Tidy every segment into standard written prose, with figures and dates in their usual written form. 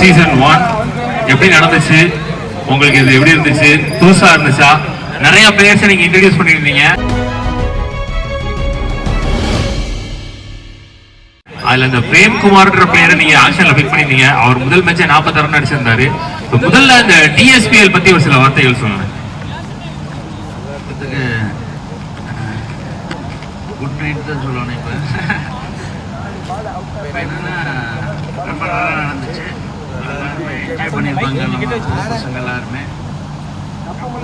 Season 1 எப்படி நடந்துச்சு, உங்களுக்கு இது எப்படி இருந்துச்சு, புதுசா இருந்துச்சா? நிறைய பிளேயர்ஸ் நீங்க இன்ட்ரோடியூஸ் பண்ணிருந்தீங்க. அதுல இந்த பிரேம்குமார்ன்ற பிளேயரை நீங்க ஆக்ஷன்ல பிக் பண்ணிருந்தீங்க. அவர் முதல் மேட்ச் 46 ரன் அடிச்சிருந்தாரு. முதல்ல இந்த டிஎஸ்பிஎல் பத்தி ஒரு சில வார்த்தைகள் சொல்லுங்க. குட் நைட் தான் சொல்லணும். இப்போ என்னன்னா ரொம்ப நல்லா நடந்துச்சு. என்ஜாய் பண்ணியிருப்பாங்க பசங்க எல்லாருமே.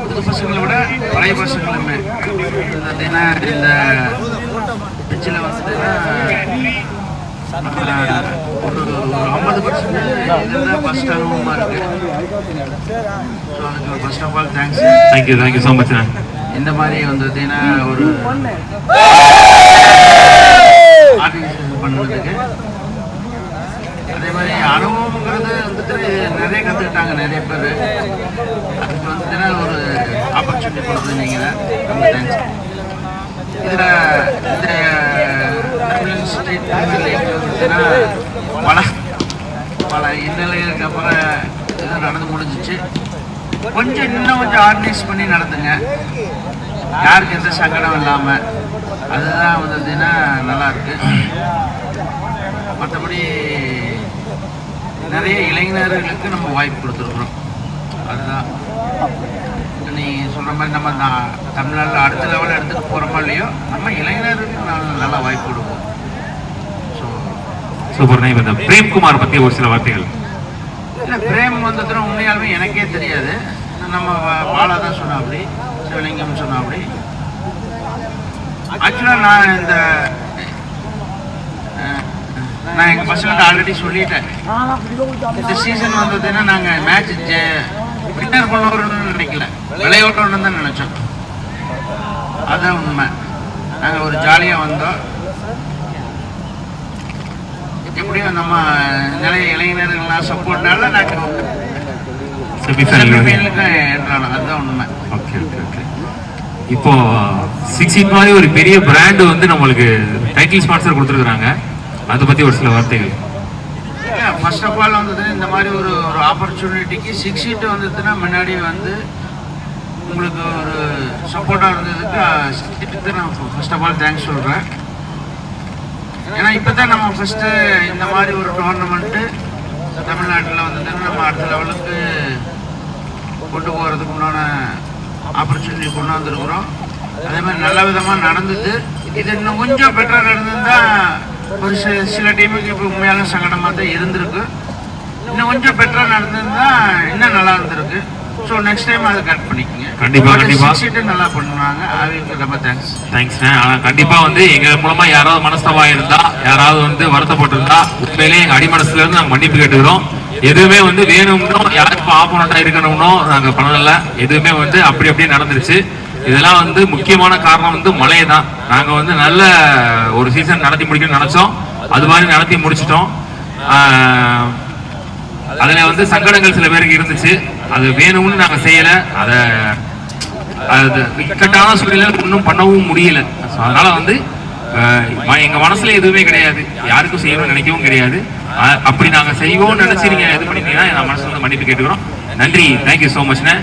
புது பசங்களை விட பழைய பசங்களுமே பார்த்தீங்கன்னா இந்த பிச்சில் வந்துட்டுன்னா ஒரு 50% இதுதான் ஃபர்ஸ்ட் அனுபவமாக இருக்குது. ஸோ அதுக்கு first of all thanks. Thank you so much. இந்த மாதிரி வந்துட்டீங்கன்னா ஒரு ஆர்கனைசேஷன் பண்ணுறதுக்கு அதே மாதிரி அனுபவங்கிறது வந்துட்டு நிறைய கற்றுக்கிட்டாங்க நிறைய பேர். அதுக்கு வந்துட்டுன்னா ஒரு ஆப்பர்ச்சுனிட்டி கொடுத்துருந்தீங்க. ரொம்ப தேங்க்ஸ். இதில் இந்த தமிழ் ஸ்டேட் வந்துட்டுன்னா பல இன்னலுக்கு அப்புறம் இது நடந்து முடிஞ்சிச்சு. இன்னும் கொஞ்சம் ஆர்கனைஸ் பண்ணி நடத்துங்க, யாருக்கு எந்த சங்கடம் இல்லாமல். அதுதான் வந்துன்னா நல்லாயிருக்கு. மற்றபடி நிறைய இளைஞர்களுக்கு நம்ம வாய்ப்பு கொடுத்துருக்குறோம். அதுதான் நீ சொல்கிற மாதிரி நம்ம தமிழ்நாட்டில் அடுத்த லெவலில் எடுத்துகிட்டு போகிறோமோ இல்லையோ, நம்ம இளைஞருக்கு நல்லா வாய்ப்பு கொடுப்போம். So super. இந்த பிரேம்குமார் பற்றி ஒரு சில வார்த்தைகள். இல்லை, பிரேம் வந்துட்டு உண்மையாலுமே எனக்கே தெரியாது. நம்ம பாலா தான் சொன்னாப்படி, சிவலிங்கம் சொன்னாப்படி. ஆக்சுவலாக நான் எங்கள் பசங்கள்ட்ட ஆல்ரெடி சொல்லிட்டேன். இந்த சீசன் வந்ததுன்னா நாங்கள் மேட்ச் வின்னர் பண்ணணும்னு நினைக்கல, விளையாட்டணும்னு தான் நினச்சோம். அதுதான் உண்மை. நாங்கள் ஒரு ஜாலியாக வந்தோம். எப்படியும் நம்ம நிறைய இளைஞர்கள்லாம் சப்போர்ட்னால நாங்கள் அதுதான் உண்மை. Okay okay okay. இப்போ 6 மாதிரி ஒரு பெரிய பிராண்ட் வந்து நம்மளுக்கு டைட்டில் ஸ்பான்சர் கொடுத்துருக்குறாங்க. அதை பற்றி ஒரு சில வார்த்தைகள். ஃபர்ஸ்ட் ஆஃப் ஆல் வந்தது இந்த மாதிரி ஒரு ஆப்பர்ச்சுனிட்டிக்கு 6 ஹீட் வந்ததுன்னா முன்னாடி வந்து உங்களுக்கு ஒரு சப்போர்ட்டாக இருந்ததுக்கு 6 ஹீட்டுக்கு நான் ஃபர்ஸ்ட் ஆஃப் ஆல் தேங்க்ஸ் சொல்கிறேன். ஏன்னா இப்போ தான் நம்ம ஃபஸ்ட்டு இந்த மாதிரி ஒரு டோர்னமெண்ட்டு தமிழ்நாட்டில் வந்துட்டுன்னா நம்ம அடுத்த லெவலுக்கு கொண்டு போகிறதுக்கு உண்டான ஆப்பர்ச்சுனிட்டி கொண்டு வந்திருக்கிறோம். அதே மாதிரி நல்ல விதமாக நடந்தது. இது இன்னும் கொஞ்சம் பெட்டராக நடந்திருந்தால் ஒரு சில டீமுக்கு இப்போ உண்மையான சங்கடமாக தான் இருந்திருக்கு. இன்னும் கொஞ்சம் பெட்டராக நடந்திருந்தால் இன்னும் நல்லா இருந்திருக்கு. ஸோ நெக்ஸ்ட் டைம் அதை கட் பண்ணிக்கோங்க. கண்டிப்பாக நல்லா பண்ணுவாங்க. அதுக்கு ரொம்ப தேங்க்ஸ். ஆனால் கண்டிப்பாக வந்து எங்கள் மூலமாக யாராவது மனஸ்தமாக இருந்தால், யாராவது வந்து வருத்தப்பட்டிருந்தா, உண்மையிலேயே எங்கள் அடிமனசுல இருந்து நாங்கள் மன்னிப்பு கேட்டுக்கிறோம். எதுவுமே வந்து வேணும்னோ யாருக்கும் ஆப்போனண்டா இருக்கணும்னோ நாங்கள் பண்ணல. எதுவுமே வந்து அப்படியே நடந்துருச்சு. இதெல்லாம் வந்து முக்கியமான காரணம் வந்து மழை தான். நாங்கள் வந்து நல்ல ஒரு சீசன் நடத்தி முடிக்கணும்னு நினைச்சோம். அது மாதிரி நடத்தி முடிச்சிட்டோம். அதில் வந்து சங்கடங்கள் சில பேருக்கு இருந்துச்சு. அது வேணும்னு நாங்கள் செய்யலை. அது இக்கட்டான சூழ்நிலையில் ஒன்றும் பண்ணவும் முடியல. ஸோ அதனால வந்து எங்கள் மனசுல எதுவுமே கிடையாது, யாருக்கும் செய்யணும்னு நினைக்கவும் கிடையாது. அப்படி நாங்கள் செய்வோம்னு நினைச்சு நீங்க இது பண்ணிட்டீங்கன்னா என் மனசு வந்து மன்னிப்பு கேட்டுக்கிறோம். நன்றி. தேங்க்யூ ஸோ மச்ண்ணே.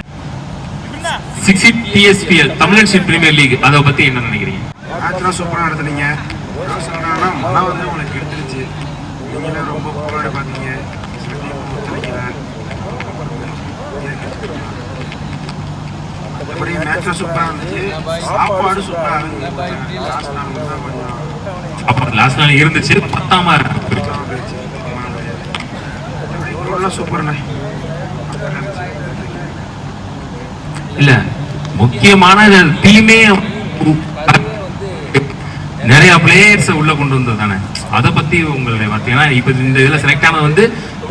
6 heat TSPL Tamil state premier league, அதை பற்றி என்ன நினைக்கிறீங்க? மேட்ச்லாம் சூப்பராக நடத்துனீங்க. மழை வந்து உங்களுக்கு எடுத்துருச்சு. நீங்களும் ரொம்ப போராடி பார்த்தீங்க. மற்றபடி மேட்ச்லாம் சூப்பராக இருந்துச்சு. சாப்பாடு சூப்பராக இருந்துச்சு. லாஸ்ட் நாள் இருந்துச்சு. 10ஆம் சூப்பர்ண்ணே. இல்ல, முக்கியமான டீமே நிறைய பிளேயர்ஸ் உள்ள கொண்டு வந்தது தானே. அதை பத்தி உங்களுடைய பார்த்தீங்கன்னா இப்ப இந்த இதுல செலக்ட் ஆனது வந்து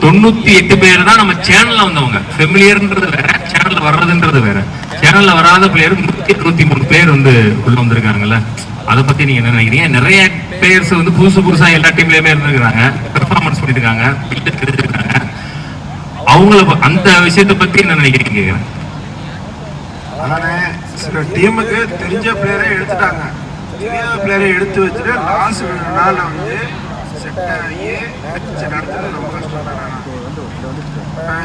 98 பேர் தான் நம்ம சேனல்ல வந்தவங்க. ஃபெமிலியர்ன்றது வேற, சேனல்ல வர்றதுன்றது வேற. சேனல்ல வராத பிளேயர் 193 பேர் வந்து உள்ள வந்திருக்காங்கல்ல. அதை பத்தி நீங்க என்ன நினைக்கிறீங்க? நிறைய பிளேயர்ஸ் வந்து புதுசா எல்லா டீம்லயுமே இருந்திருக்காங்க, பெர்ஃபார்மன்ஸ் பண்ணிருக்காங்க, அவங்கள அந்த விஷயத்தை பத்தி என்ன நினைக்கிறீங்க? அதானே, சில டீமுக்கு தெரிஞ்ச பிளேயரை எடுத்துட்டாங்க. தெரியாத பிளேயரை எடுத்து வச்சுட்டு லாஸ்ட் நாளில் வந்து செட் ஆகி நடத்துறது ரொம்ப கஷ்டம்.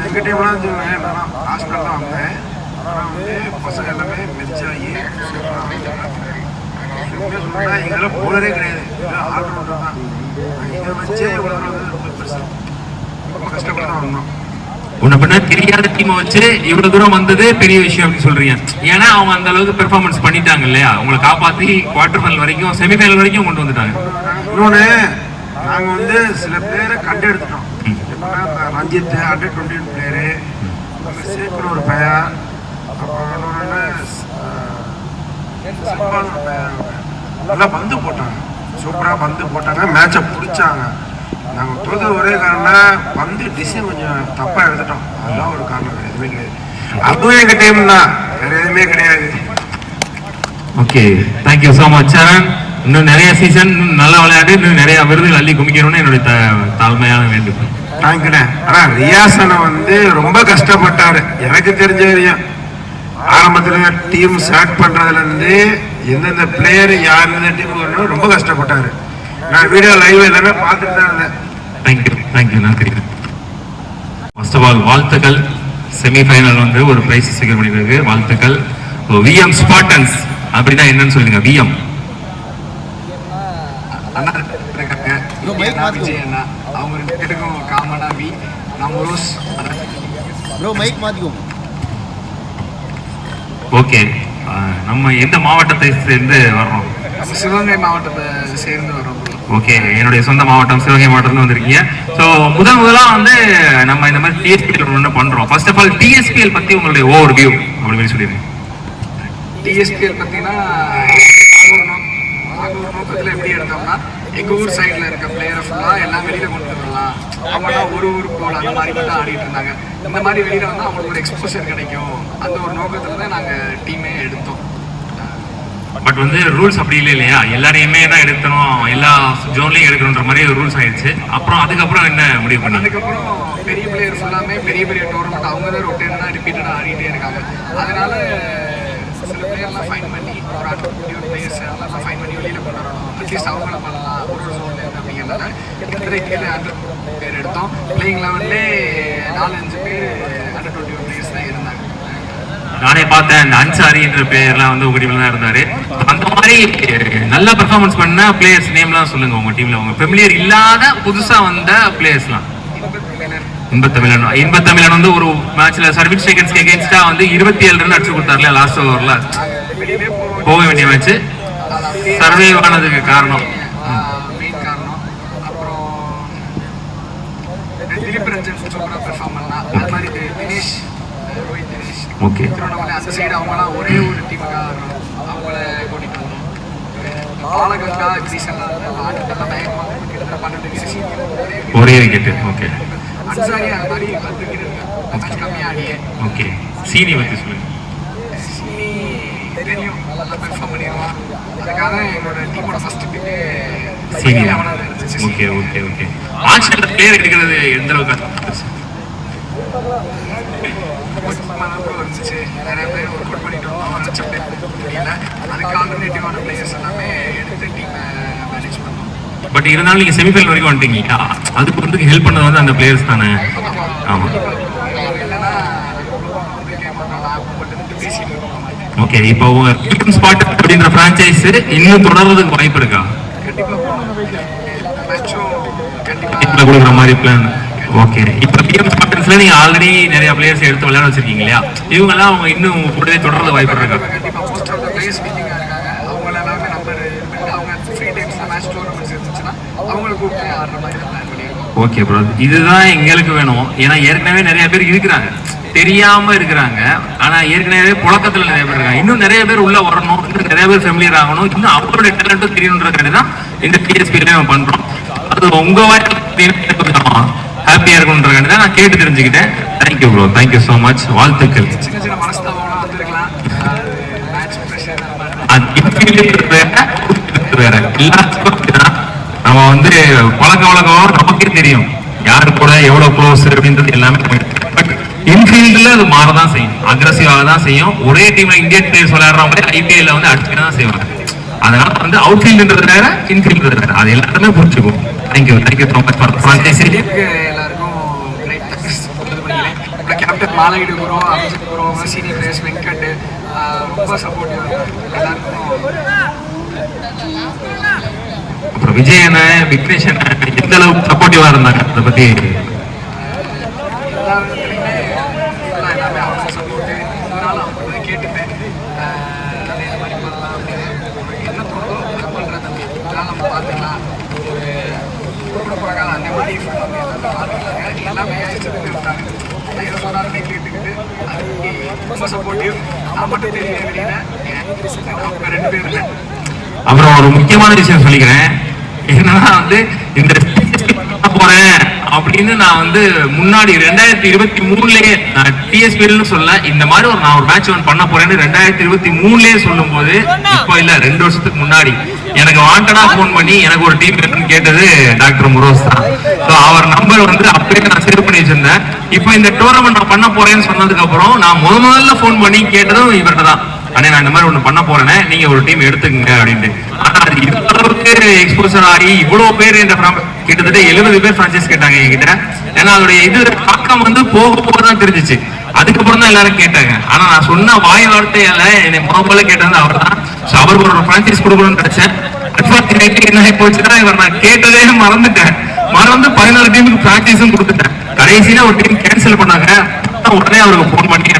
எங்கள் டீம்லாம் வச்சுக்கோங்க, நான் ஹாஸ்டல் தான் வந்தேன். ஆனால் வந்து பசங்க எல்லாமே மெச்சாகி எங்களால் போலரே கிடையாது, ஆல்ரவுண்டர் தான். இதை வச்சே இவ்வளோ ரொம்ப பெருசு, ரொம்ப கஷ்டப்பட்டு தான் வந்தோம். உன்னை பண்ண தெரியாத டீமை வச்சு இவ்வளவு தூரம் வந்தது பெரிய விஷயம் அப்படின்னு சொல்றீங்க. ஏன்னா அவங்க அந்த அளவுக்கு பெர்ஃபார்மன்ஸ் பண்ணிட்டாங்க இல்லையா, உங்களை காப்பாற்றி குவார்டர் ஃபைனல் வரைக்கும் செமிஃபைனல் வரைக்கும் கொண்டு வந்துட்டாங்க. இன்னொன்று நாங்கள் வந்து சில பேரை கண்டு எடுத்துட்டோம். எப்படின்னா ரஞ்சித் under-21 பிளேயரு, சேக்குன்னு ஒரு பையன், அப்புறம் நல்லா பந்து போட்டாங்க, சூப்பராக பந்து போட்டாங்க, மேட்சை பிடிச்சாங்க. நாங்கள் தோற்ற ஒரே காரணம் பந்து டிசைன் கொஞ்சம் தப்பாக எடுத்துட்டோம், அதுதான் ஒரு காரணம், எதுவுமே கிடையாது. அதுவும் எங்கள் டீம் தான், வேறு எதுவுமே கிடையாது. ஓகே, தேங்க்யூ ஸோ மச் சரண். இன்னும் நிறைய சீசன் நல்லா விளையாடி இன்னும் நிறைய விருதுகள் அள்ளி குமிக்கணும்னு என்னுடைய தாழ்மையான வேண்டுகோள். தேங்க்யூண்ணே. ஆனால் ரியாஸ் அண்ணா வந்து ரொம்ப கஷ்டப்பட்டார். எனக்கு தெரிஞ்ச வரையும் ஆரம்பத்தில் டீம் செலக்ட் பண்ணுறதுலேருந்து எந்தெந்த பிளேயர் யார் எந்த டீமுக்கு வரணும் ரொம்ப கஷ்டப்பட்டார். நான் வீடியோ லைவ் எல்லாமே பார்த்துட்டு தான் இருந்தேன். தேங்க்யூ நன்றி. ஃபர்ஸ்ட் ஆஃப் ஆல் வாழ்த்துக்கள். செமிஃபைனல் வந்து ஒரு பிரைஸ் செக்யூர் பண்ணிருக்கு, வாழ்த்துக்கள். விஎம் ஸ்பார்டன்ஸ் அப்படின்னா என்னன்னு சொல்லுங்க. விஎம் அண்ணா இருக்காங்க, விஜய் அண்ணா, அவங்க ரெண்டு பேருக்கும் காமனா வி நம்மரோஸ் மைக் மாத்திக்கும். ஓகே, நம்ம எந்த மாவட்டத்தை சேர்ந்து வர்றோம்? நம்ம சிவகங்கை மாவட்டத்தை சேர்ந்து வரோம். ஓகே, என்னுடைய சொந்த மாவட்டம் சிவகங்கை மாவட்டத்தில் வந்திருக்கீங்க. ஸோ முதலாக வந்து நம்ம இந்த மாதிரி டிஎஸ்பிஎல் ஒன்று பண்ணுறோம். ஃபர்ஸ்ட் ஆஃப் ஆல் டிஎஸ்பிஎல் பற்றி உங்களுடைய ஓவர் வியூ அப்படின்னு சொல்லிடுங்க. டிஎஸ்பிஎல் பார்த்தீங்கன்னா நாங்கள் ஒரு நோக்கத்தில் எப்படி எடுத்தோம்னா, எங்கள் ஊர் சைடில் இருக்க பிளேயரை ஃபுல்லாக எல்லாம் வெளியில் கொண்டு வரலாம். அவங்களாம் ஒரு ஊருக்கு போகலாம், அந்த மாதிரி மட்டும் ஆடிட்டு இருந்தாங்க. இந்த மாதிரி வெளியில் வந்து அவங்களுக்கு ஒரு எக்ஸ்போஷர் கிடைக்கும், அந்த ஒரு நோக்கத்தில் தான் நாங்கள் டீமே எடுத்தோம். பட் வந்து ரூல்ஸ் அப்படி இல்லை இல்லையா, எல்லாரையுமே தான் எடுக்கணும், எல்லா ஜோன்லையும் எடுக்கணுன்ற மாதிரி ரூல்ஸ் ஆயிடுச்சு. அப்புறம் அதுக்கப்புறம் என்ன முடிவு பண்ணி? அதுக்கப்புறம் பெரிய பிளேயர் ஃபுல்லாமே பெரிய பெரிய டோர்னமெண்ட் அவங்க தான் ரொட்டேட் தான் ரிப்பீட்டடாக ஆடிட்டே இருக்காங்க. அதனால சில பிளேயர்லாம் ஃபைன் பண்ணி ஒரு 121 பிளேயர்ஸ் அதெல்லாம் ஃபைன் பண்ணி வெளியில் கொண்டு வரணும், அட்லீஸ்ட் அவங்கள பண்ணலாம் ஒரு ஜோன்லேருந்து அப்படிங்கிறதுனால கிட்டத்தட்ட கீழே 100 பேர் எடுத்தோம். பிளேயிங் லெவன்லே 4-5 பேர் under-21 பிளேயர்ஸ் தான் இருந்தாங்க. நானே பார்த்தேன், அந்த அன்சாரின்ற பேர்லாம் வந்து உங்க டீம்ல தான் இருந்தாரு. அந்த மாதிரி நல்லா பெர்ஃபார்மன்ஸ் பண்ண பிளேயர்ஸ் நேம்லாம் சொல்லுங்க உங்க டீம்ல, உங்க ஃபெமிலியர் இல்லாத புதுசா வந்த பிளேயர்ஸ்லாம். இன்பத்தமிழன் வந்து ஒரு மேட்ச்ல சர்வீஸ் செகண்ட்ஸ்க்கு எகென்ஸ்டா வந்து 27 ரன் அடிச்சு கொடுத்தாருல லாஸ்ட் ஓவர்ல, போக வேண்டிய மேட்ச் சர்வைவ் ஆனதுக்கு காரணம் மெயின் காரணம். அப்புறம் திலீப் ரஞ்சன் சூப்பராக பெர்ஃபார்ம் பண்ணலாம். அது மாதிரி தினேஷ், ரோஹித் தினேஷ், ஓகே, திருவண்ணாமலை அந்த சைடு அவங்களாம் ஒரே ஒரு டீமுக்காக அவங்கள கூட்டிட்டு வந்தோம். பாலகங்கா கிரீசெல்லாம் ஆட்டத்தெல்லாம் பயங்கரமாக கிட்டத்தட்ட 12 விக்கெட் ஒரே விக்கெட். ஓகே, அன்சாரி அது மாதிரி 10 விக்கெட் மேட்ச் கம்மியாக ஆடியே. ஓகே, சீனி பற்றி சொல்லுங்க. சீனி தெரியும், நல்லா பெர்ஃபார்ம் பண்ணிடுவான். அதுக்காக என்னோட டீமோட ஃபர்ஸ்ட் பிக்கு சீனி. அவனாக இருந்துச்சு. Okay okay okay. ஆட்சியில் பிளேயர் எடுக்கிறது எந்த அளவுக்கு இருந்துச்சு? நிறைய பேர் ஒர்க் அவுட் பண்ணிட்டு இருந்தோம், லட்சம் பேர் முடியல. அதுக்கு ஆல்டர்னேட்டிவான பிளேயர்ஸ் எல்லாமே எடுத்து டீமை மேனேஜ் பண்ணோம். பட் இருந்தாலும் நீங்க செமிஃபைனல் வரைக்கும் வந்துட்டீங்க, அதுக்கு வந்து ஹெல்ப் பண்ணது வந்து அந்த பிளேயர்ஸ் தானே? ஆமா. இல்லைன்னா மட்டும் பேசிட்டு இருக்கோம். ஓகே, இப்போ ஸ்பாட் அப்படின்ற பிரான்ச்சைஸ் இன்னும் தொடர்றதுக்கு வாய்ப்பு இருக்கா? கண்டிப்பாக கொடுக்குற மாதிரி பிளான். ஓகே, இப்போ பிஎம் ஸ்பாட்டன்ஸ்ல நீங்க ஆல்ரெடி நிறைய பிளேயர்ஸ் எடுத்து விளையாட வச்சிருக்கீங்க இல்லையா, இவங்க எல்லாம் அவங்க இன்னும் கூடவே தொடர்றது வாய்ப்பு இருக்கா? கண்டிப்பாக மோஸ்ட் ஆஃப் த பிளேயர்ஸ் மீட்டிங்காக இருக்காங்க. அவங்க எல்லாமே நம்பர் அவங்க ஃப்ரீ டைம்ஸில் மேட்ச் டோர்னமெண்ட்ஸ் இருந்துச்சுன்னா அவங்களை கூப்பிட்டு ஆடுற மாதிரி தான் பிளான் பண்ணியிருக்கோம். ஓகே ப்ரோ, இதுதான் எங்களுக்கு வேணும். ஏன்னா ஏற்கனவே நிறைய பேர் இருக்கிறாங்க, தெரியாம இருக்கிறாங்க, ஆனா ஏற்கனவே புழக்கத்துல நிறைய பேர் இருக்காங்க. இன்னும் நிறைய பேர் உள்ள வரணும், இன்னும் நிறைய பேர் ஃபெமிலியர் ஆகணும், இன்னும் அவங்களுடைய டேலண்ட்டும் தெரியணுன்றதுக்காண்டி தான் இந்த டிஎஸ்பியில நம்ம பண்றோம். அது உங்க வாய்ப்பு கொஞ்சம் ஹாப்பியா இருக்கணுன்றதுக்காண்டி தான் நான் கேட்டு தெரிஞ்சுக்கிட்டேன். Thank you bro, thank you so much, வாழ்த்துக்கள். சின்ன சின்ன மனஸ்தாபம்லாம் வந்துருக்கலாம், மேட்ச் ப்ரெஷர் வேற எல்லாத்துக்கும் நம்ம வந்து பழக்க வழக்கம் நமக்கே தெரியும், யாரு கூட எவ்வளவு க்ளோஸ் அப்படின்றது எல்லாமே. பட் இன்ஃபீல்ட்ல அது மாறதான் செய்யும், அக்ரெசிவாக தான் செய்யும். ஒரே டீம்ல இந்தியன் பிளேயர்ஸ் விளையாடுறவங்க ஐபிஎல்ல வந்து அடிச்சுட்டு தான் செய்வாங்க. அதனால வந்து அவுட் ஃபீல்டுன்றது வேற, இன்ஃபீல்டு வேற, அது எல்லாருமே புரிஞ்சுக்கும். Thank you so much for franchisee. எல்லாருக்கும் பாலகிடு bro, Abhijit bro, senior players Venkat ரொம்ப சப்போர்ட்டிவ் எல்லாருக்கும். அப்புறம் விஜய் அண்ணன், விக்னேஷ் அண்ணன் எந்த அளவுக்கு சப்போர்ட்டிவா இருந்தாங்க, அதை பத்தி? எல்லா விதத்துலையுமே எல்லாமே அவங்க சப்போர்ட்டு. இதனால அவங்க கேட்டுப்பேன் அதே மாதிரி பண்ணலாம் அப்படின்னு. என்ன தோணுதோ அதை பண்ணுறது இதெல்லாம் நம்ம பார்த்துக்கலாம். ஒரு குடும்ப பிரகாரம் அந்த மாதிரி பார்த்துக்கலாங்க. எல்லாமே இஷ்டத்துக்கு இருந்தாங்க. எது சொன்னாலுமே கேட்டுக்கிட்டு அதுக்கு ரொம்ப சப்போர்ட்டிவ். நான் மட்டும் தெரியல வெளியில அவங்க 2 பேர். அப்புறம் ஒரு முக்கியமான விஷயம் சொல்லிக்கிறேன். என்னன்னா வந்து இந்த போறேன் அப்படின்னு நான் வந்து முன்னாடி 2023லயே நான் டிஎஸ்பிஎல்னு சொல்ல, இந்த மாதிரி நான் ஒரு மேட்ச் பண்ண போறேன்னு 2023லயே சொல்லும் போது, இப்போ இல்ல 2 வருஷத்துக்கு முன்னாடி எனக்கு வாண்டடா போன் பண்ணி எனக்கு ஒரு டீம் வேணும்னு கேட்டது டாக்டர் முரோஸ் தான். அவர் நம்பர் வந்து அப்படியே நான் சேவ் பண்ணி வச்சிருந்தேன். இப்போ இந்த டோர்னமெண்ட் நான் பண்ண போறேன்னு சொன்னதுக்கு அப்புறம் நான் முதல்ல போன் பண்ணி கேட்டதும் இவர்கிட்ட தான். அண்ணே நான் இந்த மாதிரி ஒண்ணு பண்ண போறேனே, நீங்க ஒரு டீம் எடுத்துக்கங்க அப்படின்ட்டு. ஆனா அது இவ்வளவுக்கு எக்ஸ்போசர் ஆகி இவ்வளவு பேர் கிட்டத்தட்ட 70 பேர் பிரான்சைஸ் கேட்டாங்க என்கிட்ட. ஏன்னா அதோடைய இது பக்கம் வந்து போக போகதான் தெரிஞ்சிச்சு. அதுக்கப்புறம் தான் எல்லாரும் கேட்டாங்க. ஆனா நான் சொன்ன வாய் வார்த்தையால என்னை முதல்ல கேட்டது அவர் தான். அவருக்கு ஒரு பிரான்சைஸ் கொடுக்கணும்னு நினைச்சேன். என்ன போச்சுன்னா இவர் நான் கேட்டதே மறந்துட்டேன். மறந்து 14 டீமுக்கு பிரான்சைஸும் கொடுத்துட்டேன். கடைசியில ஒரு டீம் கேன்சல் பண்ணாங்க. உடனே அவருக்கு போன் பண்ணி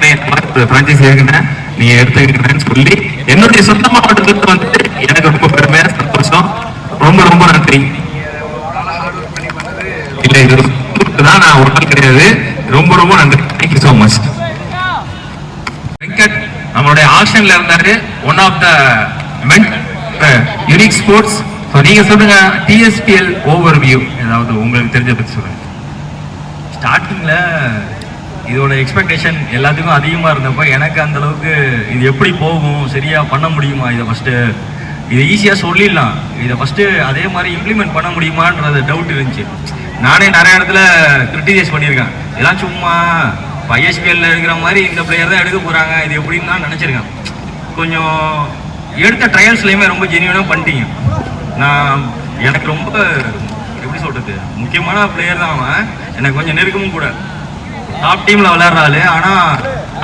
பிரான்சைஸ் இருக்குன்னு நீங்க எடுத்துக்கிறேன்னு சொல்லி என்னுடைய சொந்த மாவட்டத்துக்கு வந்து எனக்கு ரொம்ப பெருமையா சந்தோஷம். ரொம்ப ரொம்ப நன்றி. இல்ல இதுதான் நான் ஒரு நாள் கிடையாது. ரொம்ப ரொம்ப நன்றி. Thank you so much. வெங்கட் நம்மளுடைய ஆக்ஷன்ல இருந்தாரு. One of the unique sports. நீங்க சொல்லுங்க டிஎஸ்பிஎல் ஓவர்வியூ ஏதாவது உங்களுக்கு தெரிஞ்ச பத்தி சொல்லுங்க. ஸ்டார்டிங்ல இதோட எக்ஸ்பெக்டேஷன் எல்லாத்துக்கும் அதிகமாக இருந்தப்போ எனக்கு அந்த அளவுக்கு இது எப்படி போகும், சரியா பண்ண முடியுமா, இதை ஃபஸ்ட்டு இதை ஈஸியாக சொல்லிடலாம், இதை ஃபஸ்ட்டு அதே மாதிரி இம்ப்ளிமெண்ட் பண்ண முடியுமான்றது டவுட் இருந்துச்சு. நானே நிறைய இடத்துல கிரிட்டிசைஸ் பண்ணியிருக்கேன். இதெல்லாம் சும்மா ஐஎஸ்பிஎல்ல இருக்கிற மாதிரி இந்த பிளேயர் தான் எடுக்க போகிறாங்க, இது எப்படின்னு தான் நினச்சிருக்கேன். கொஞ்சம் எடுத்த ட்ரையல்ஸ்லையுமே ரொம்ப ஜென்யூனாக பண்ணிட்டீங்க. நான் எனக்கு ரொம்ப எப்படி சொல்கிறது, முக்கியமான பிளேயர் தான் அவன். எனக்கு கொஞ்சம் நெருக்கமும் கூட. டாப் டீமில் விளையாடுறாள். ஆனால்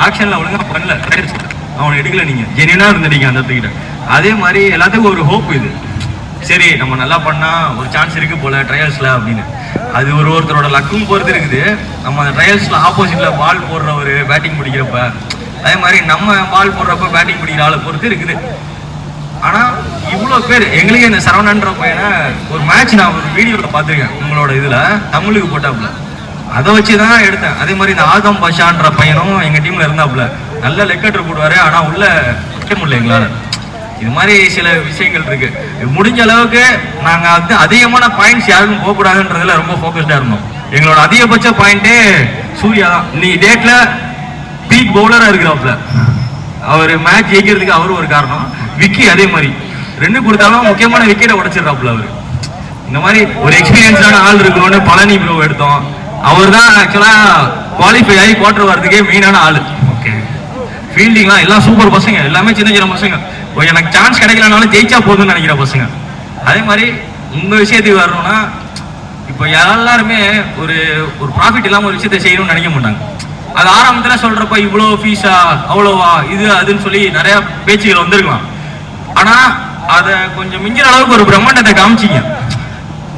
ஆக்ஷனில் ஒழுங்காக பண்ணல. அவனை எடுக்கல. நீங்கள் ஜென்யூனாக இருந்துட்டீங்க அந்த இடத்துக்கிட்ட. அதே மாதிரி எல்லாத்துக்கும் ஒரு ஹோப் இது. சரி நம்ம நல்லா பண்ணால் ஒரு சான்ஸ் இருக்குது போல் ட்ரையல்ஸில் அப்படின்னு. அது ஒருத்தரோட லக்கும் பொறுத்து இருக்குது. நம்ம அந்த ட்ரையல்ஸில் ஆப்போசிட்டில் பால் போடுறவர் பேட்டிங் பிடிக்கிறப்ப, அதே மாதிரி நம்ம பால் போடுறப்ப பேட்டிங் பிடிக்கிற ஆளை பொறுத்து இருக்குது. ஆனால் இவ்வளோ பேர் எங்களுக்கு இந்த சரவணன்ற பையனை ஒரு மேட்ச் நான் ஒரு வீடியோவில் பார்த்துருக்கேன் உங்களோட இதில் தமிழுக்கு போட்டாப்புல. அதை வச்சு தான் எடுத்தேன். அதே மாதிரி இந்த ஆதம் பாஷான்ற பையனும் எங்கள் டீமில் இருந்தாப்புல. நல்ல லெக்கெட்டர் போடுவார். ஆனால் உள்ள வைக்க முடியல எங்களால். இது மாதிரி சில விஷயங்கள் இருக்கு. முடிஞ்ச அளவுக்கு நாங்கள் வந்து அதிகமான பாயிண்ட்ஸ் யாருக்கும் போகக்கூடாதுன்றதுல ரொம்ப ஃபோக்கஸ்டாக இருந்தோம். எங்களோட அதிகபட்ச பாயிண்ட்டே சூர்யா தான். இன்னைக்கு டேட்ல பீக் பவுலராக இருக்கிறாப்புல. அவர் மேட்ச் ஜெயிக்கிறதுக்கு அவரும் ஒரு காரணம். விக்கி அதே மாதிரி 2 கொடுத்தாலும் முக்கியமான விக்கெட்டை உடைச்சிடுறாப்புல அவர். இந்த மாதிரி ஒரு எக்ஸ்பீரியன்ஸான ஆள் இருக்கணும்னு பழனி ப்ரோ எடுத்தோம். அவர் தான் ஆக்சுவலா குவாலிஃபை ஆகி குவார்டர் வரதுக்கே மெயினான ஆளு. ஓகே, ஃபீல்டிங்லாம் எல்லாம் சூப்பர் பசங்க, எல்லாமே சின்ன சின்ன பசங்க. எனக்கு சான்ஸ் கிடைக்கலனாலும் ஜெயிச்சா போதும்னு நினைக்கிற பசங்க. அதே மாதிரி உங்க விஷயத்துக்கு வரணும்னா, இப்போ எல்லாருமே ஒரு ஒரு ப்ராஃபிட் இல்லாமல் ஒரு விஷயத்தை செய்யணும்னு நினைக்க மாட்டாங்க. அது ஆரம்பத்தில் சொல்றப்ப இவ்வளோ ஃபீஸா அவ்வளோவா இது அதுன்னு சொல்லி நிறைய பேச்சுகள் வந்திருக்கலாம். ஆனால் அதை கொஞ்சம் மிஞ்சிற அளவுக்கு ஒரு பிரம்மாண்டத்தை காமிச்சிங்க.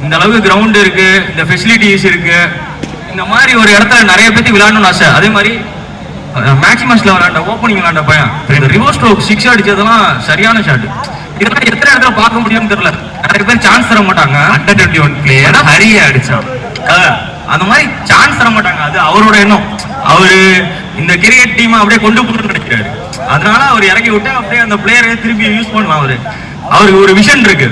இந்த அளவுக்கு கிரவுண்ட் இருக்கு, இந்த ஃபெசிலிட்டிஸ் இருக்கு, இந்த மாதிரி ஒரு இடத்துல நிறைய பேருக்கு விளையாடணும்னு ஆசை. அதே மாதிரி மேக்ஸிமஸ்ல விளையாண்ட ஓப்பனிங் விளையாண்ட பையன் இந்த ரிவர்ஸ் ஸ்ட்ரோக் 6 அடிச்சதெல்லாம் சரியான ஷாட். இதெல்லாம் எத்தனை இடத்துல பார்க்க முடியும்னு தெரியல. நிறைய பேர் சான்ஸ் தர மாட்டாங்க. Under 21 பிளேயர் ஹரிய அடிச்சான். அந்த மாதிரி சான்ஸ் தர மாட்டாங்க. அது அவரோட எண்ணம். அவரு இந்த கிரிக்கெட் டீமை அப்படியே கொண்டு போட்டு நினைக்கிறாரு. அதனால அவர் இறக்கி விட்டு அப்படியே அந்த பிளேயரை திருப்பி யூஸ் பண்ணலாம். அவருக்கு ஒரு விஷன் இருக்கு.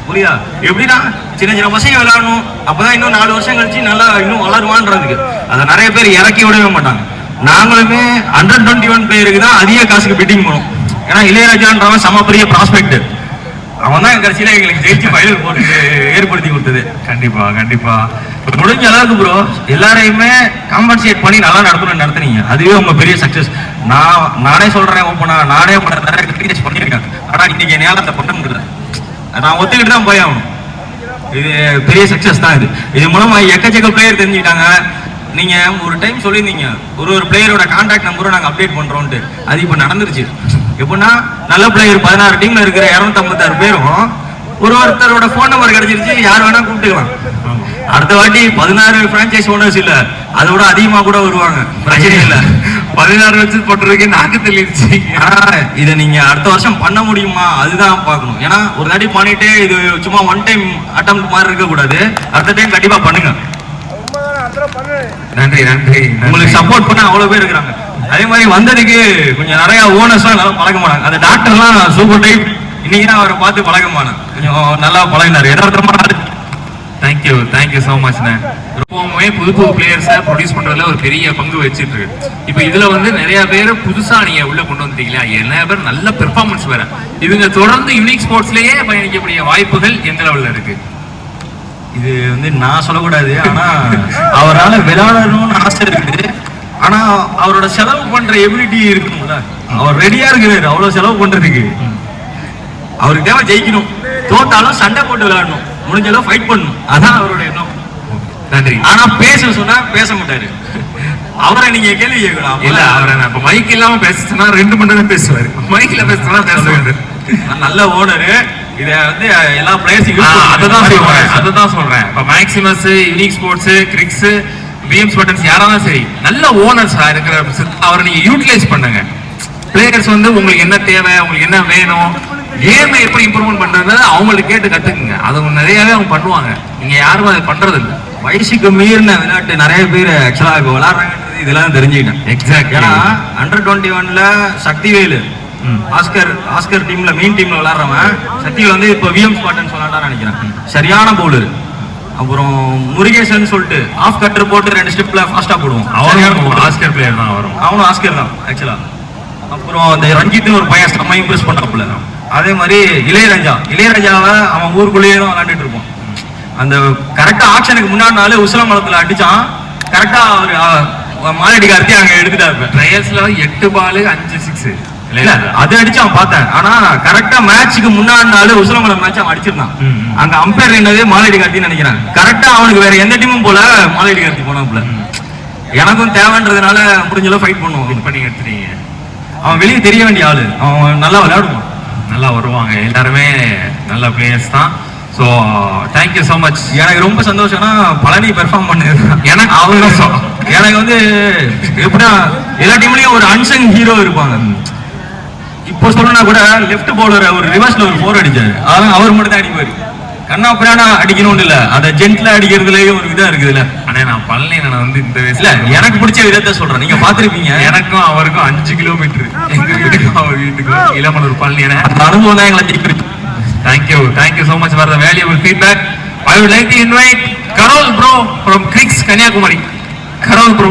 புரியுதா? எப்படின்னா சின்ன சின்ன பசங்க விளையாடணும், அப்பதான் இன்னும் 4 வருஷம் கழிச்சு நல்லா இன்னும் வளருவான்றதுக்கு. அதை நிறைய பேர் இறக்கி விடவே மாட்டாங்க. நாங்களுமே Under 21 பிளேயருக்கு தான் அதிக காசுக்கு பெட்டிங் போனோம். ஏன்னா இளையராஜான்றவன் சம பெரிய ப்ராஸ்பெக்ட். அவன் தான் கடைசியில எங்களுக்கு ஜெயிச்சு ஃபைனல் போட்டு ஏற்படுத்தி கொடுத்தது. கண்டிப்பா கண்டிப்பா முடிஞ்ச அளவுக்கு ப்ரோ எல்லாரையுமே காம்பன்சேட் பண்ணி நல்லா நடத்துனீங்க. அதுவே உங்க பெரிய சக்சஸ். நானே சொல்றேன் ஓப்பனா, நானே நிறைய கிரிட்டிசைஸ் பண்ணியிருக்கேன். ஆனா இன்னைக்கு என்னால அதை பண்ண முடியல. நான் ஒத்துக்கிட்டு தான் போய் ஆகணும். இது பெரிய சக்சஸ் தான். இது மூலமா எக்கச்சக்க பிளேயர் தெரிஞ்சுக்கிட்டாங்க. நீங்க ஒரு டைம் சொல்லியிருந்தீங்க ஒரு பிளேயரோட கான்டாக்ட் நம்பரும் நாங்க அப்டேட் பண்றோம்ட்டு. அது இப்ப நடந்துருச்சு. எப்படின்னா நல்ல பிளேயர் 16 டீம்ல இருக்கிற 256 பேரும் ஒருத்தரோட போன் நம்பர் கிடைச்சிருச்சு, யார் வேணா கூப்பிட்டுக்கலாம். அடுத்த வாட்டி 16 பிரான்சைஸ் ஓனர்ஸ் இல்ல, அதோட அதிகமா கூட வருவாங்க, பிரச்சனை இல்ல. 16 வச்சு போட்டுருக்கு நாக்கு தெளிச்சு. ஆனா இதை நீங்க அடுத்த வருஷம் பண்ண முடியுமா அதுதான் பார்க்கணும். ஏன்னா ஒரு தாட்டி பண்ணிட்டு இது சும்மா ஒன் டைம் அட்டெம்ப்ட் மாதிரி இருக்க கூடாது. அடுத்த டைம் கண்டிப்பா பண்ணுங்க. நன்றி நன்றி. உங்களுக்கு சப்போர்ட் பண்ண அவ்வளவு பேர் இருக்கிறாங்க. அதே மாதிரி வந்ததுக்கு கொஞ்சம் நிறைய ஓனர்ஸ் எல்லாம் நல்லா பழக்கமானாங்க. அந்த டாக்டர்லாம் சூப்பர் டைப். இன்னைக்கு தான் அவரை பார்த்து பழக்கமான கொஞ்சம் நல்லா பழகினாரு. யதார்த்தமா தேங்க்யூ ஸோ மச். ரொம்பவுமே புது பிளேயர்ஸை ப்ரொடியூஸ் பண்றதுல ஒரு பெரிய பங்கு வச்சுட்டு இருக்கு. இப்போ இதுல வந்து நிறைய பேர் புதுசா நீங்க உள்ள கொண்டு வந்துட்டீங்களா, நிறைய பேர் நல்ல பெர்ஃபார்மன்ஸ் வேற. இதுங்க தொடர்ந்து யூனிக் ஸ்போர்ட்ஸ்லயே பயணிக்கக்கூடிய வாய்ப்புகள் எந்த லெவல்ல இருக்கு? இது வந்து நான் சொல்லக்கூடாது. ஆனா அவரால் விளையாடணும்னு ஆசை இருக்குது. ஆனா அவரோட செலவு பண்ற எபிலிட்டி இருக்கும்ல, அவர் ரெடியா இருக்கிறாரு அவ்வளவு செலவு பண்றதுக்கு. அவருக்கு தேவை ஜெயிக்கணும், தோத்தாலும் சண்டை போட்டு விளையாடணும், முடிஞ்ச அளவு ஃபைட் பண்ணணும், அதான் அவரோட எண்ணம். நன்றி. ஆனா பேச சொன்னா பேச மாட்டாரு. அவரை நீங்க கேள்வி கேட்கலாம். இல்ல அவரை நான் இப்ப மைக் இல்லாம பேசுனா 2 மணி நேரம் பேசுவாரு, மைக்ல பேசுனா பேசுவாரு. நல்ல ஓனரு. இத வந்து எல்லா பிளேயர்ஸும் அததான் சொல்றேன். இப்ப மேக்ஸிமஸ், யூனிக் ஸ்போர்ட்ஸ், கிரிக்ஸ், பிஎம்ஸ் பட்டன்ஸ் யாராலும் சரி நல்ல ஓனர்ஸா இருக்கிற அவரை நீங்க யூட்டிலைஸ் பண்ணுங்க. பிளேயர்ஸ் வந்து உங்களுக்கு என்ன தேவை, உங்களுக்கு என்ன வேணும், கேமை எப்படி இம்ப்ரூவ்மெண்ட் பண்றது அவங்களுக்கு கேட்டு கத்துக்குங்க. அது நிறையவே அவங்க பண்ணுவாங்க. நீங்க யாரும் அதை பண்றது இல்லை. வயசுக்கு மீறின விளையாட்டு நிறைய பேர் ஆக்சுவலா இப்ப விளையாடுறாங்கன்றது இதெல்லாம் தெரிஞ்சுக்கிட்டேன். எக்ஸாக்ட். ஏன்னா Under-21 சக்திவேலு ஆஸ்கர் டீம்ல மெயின் டீம்ல விளையாடுறவன் சக்திவேல் வந்து இப்போ விஎம் ஸ்பாட்டன் விளையாடான்னு நினைக்கிறேன். சரியான பவுலர். அப்புறம் முருகேசன் சொல்லிட்டு ஆஃப் கட்டர் போட்டு 2 ஸ்டெப்ல ஃபாஸ்டா போடுவோம். அவரும் ஆஸ்கர் பிளேயர் தான். அவனும் ஆஸ்கர் தான் ஆக்சுவலா. அப்புறம் அந்த ரஞ்சித்னு ஒரு பையன் செம்ம இம்ப்ரெஸ் பண்ணாப்புல. அதே மாதிரி இளையராஜாவை அவன் ஊருக்குள்ளேயே தான் விளையாண்டுட்டு இருப்பான். அந்த கரெக்டா ஆக்ஷனுக்கு முன்னாடி நாள் உசிலமலத்துல அடிச்சான். கரெக்டா அவர் மாலடி கார்த்தி அங்க எடுத்துட்டாரு. ட்ரையல்ஸ்ல 8 பால் 5 6 இல்ல அது அடிச்சான் பார்த்தேன். ஆனா கரெக்டா மேட்சுக்கு முன்னாடி நாள் உசிலமலம் மேட்ச் அவன் அடிச்சிருந்தான். அங்க அம்பையர் என்னது மாலடி கார்த்தின்னு நினைக்கிறேன். கரெக்டா அவனுக்கு வேற எந்த டீமும் போல மாலடி கார்த்தி போனாப்புல. எனக்கும் தேவைன்றதுனால முடிஞ்சளவு ஃபைட் பண்ணுவோம். வின் பண்ணி எடுத்துட்டீங்க. அவன் வெளியே தெரிய வேண்டிய ஆளு, அவன் நல்லா விளையாடுவான், நல்லா வருவாங்க. எல்லாருமே நல்ல பிளேயர்ஸ் தான். So thank you so much. எனக்கு ரொம்ப சந்தோஷம்னா பழனி பெர்ஃபார்ம் பண்ணது. எனக்கு எனக்கு வந்து எப்படின்னா எல்லா டீம்லயும் ஒரு அன்சங் ஹீரோ இருப்பாங்க. இப்போ சொல்லணும்னா கூட லெஃப்ட் பவுலர் ஒரு ரிவர்ஸ்ல ஒரு 4 அடிச்சாரு. அதெல்லாம் அவர் மட்டும் தான் அடிப்பாரு. கண்ணா பிரானா அடிக்கணும்னு இல்ல, அதை ஜென்ட்ல அடிக்கிறதுலயும் ஒரு விதம் இருக்குதுல்ல. ஆனா நான் பழனி நான் வந்து இந்த வயசுல எனக்கு பிடிச்ச விதத்தை சொல்றேன். நீங்க பாத்திருப்பீங்க. எனக்கும் அவருக்கும் 5 கிலோமீட்டர் எங்க வீட்டுக்கும் அவர் வீட்டுக்கும் இளமலூர் பழனி. அந்த அனுபவம் தான் எங்களை ஜெயிக்கிறது. Thank you so much for the valuable feedback. I would like to invite Karol bro from Cricks Kanyakumari. Karol bro.